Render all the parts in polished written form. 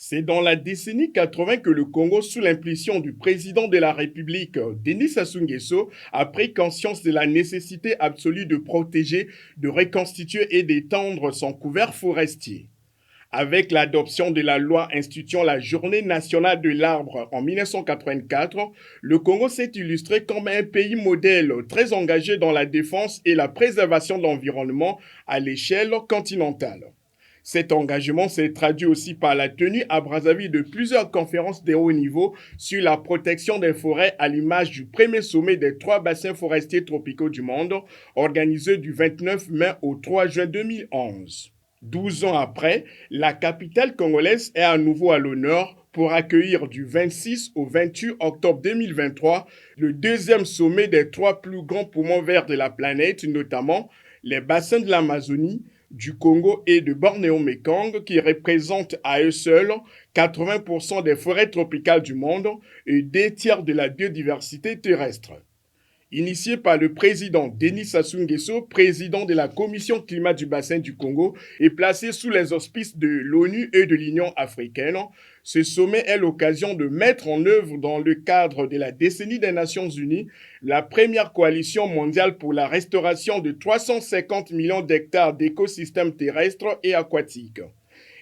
C'est dans la décennie 80 que le Congo, sous l'impulsion du président de la République, Denis Sassou Nguesso, a pris conscience de la nécessité absolue de protéger, de reconstituer et d'étendre son couvert forestier. Avec l'adoption de la loi instituant la Journée nationale de l'arbre en 1984, le Congo s'est illustré comme un pays modèle très engagé dans la défense et la préservation de l'environnement à l'échelle continentale. Cet engagement s'est traduit aussi par la tenue à Brazzaville de plusieurs conférences de haut niveau sur la protection des forêts à l'image du premier sommet des 3 bassins forestiers tropicaux du monde, organisé du 29 mai au 3 juin 2011. 12 ans après, la capitale congolaise est à nouveau à l'honneur pour accueillir du 26 au 28 octobre 2023 le deuxième sommet des 3 plus grands poumons verts de la planète, notamment les bassins de l'Amazonie, du Congo et de Bornéo-Mékong qui représentent à eux seuls 80% des forêts tropicales du monde et 2 tiers de la biodiversité terrestre. Initié par le président Denis Sassou Nguesso, président de la Commission climat du bassin du Congo et placé sous les auspices de l'ONU et de l'Union africaine, ce sommet est l'occasion de mettre en œuvre dans le cadre de la décennie des Nations Unies la première coalition mondiale pour la restauration de 350 millions d'hectares d'écosystèmes terrestres et aquatiques.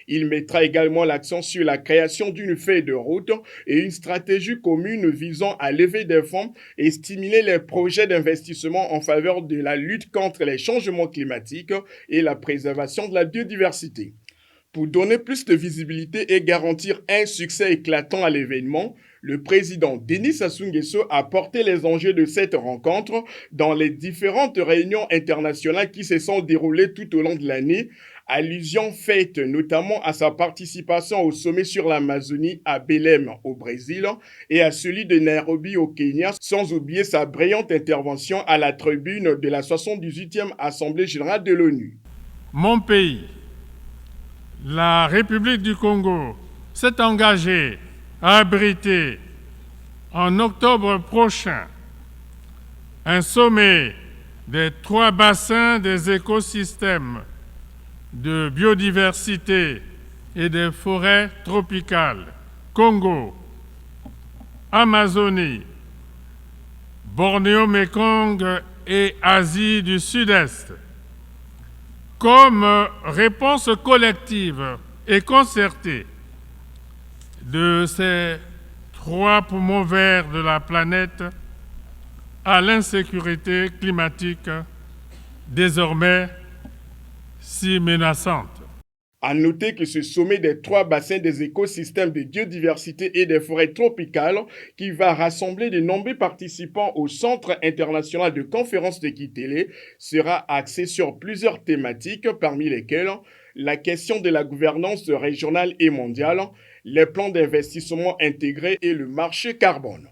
Il mettra également l'accent sur la création d'une feuille de route et une stratégie commune visant à lever des fonds et stimuler les projets d'investissement en faveur de la lutte contre les changements climatiques et la préservation de la biodiversité. Pour donner plus de visibilité et garantir un succès éclatant à l'événement, le président Denis Sassou Nguesso a porté les enjeux de cette rencontre dans les différentes réunions internationales qui se sont déroulées tout au long de l'année, allusion faite notamment à sa participation au sommet sur l'Amazonie à Belém au Brésil et à celui de Nairobi au Kenya, sans oublier sa brillante intervention à la tribune de la 78e Assemblée générale de l'ONU. Mon pays, la République du Congo, s'est engagé à abriter en octobre prochain un sommet des 3 bassins des écosystèmes de biodiversité et des forêts tropicales, Congo, Amazonie, Bornéo-Mékong et Asie du Sud-Est, comme réponse collective et concertée de ces 3 poumons verts de la planète à l'insécurité climatique désormais si menaçante. À noter que ce sommet des 3 bassins des écosystèmes de biodiversité et des forêts tropicales, qui va rassembler de nombreux participants au Centre international de conférences de Kitélé, sera axé sur plusieurs thématiques, parmi lesquelles la question de la gouvernance régionale et mondiale, les plans d'investissement intégrés et le marché carbone.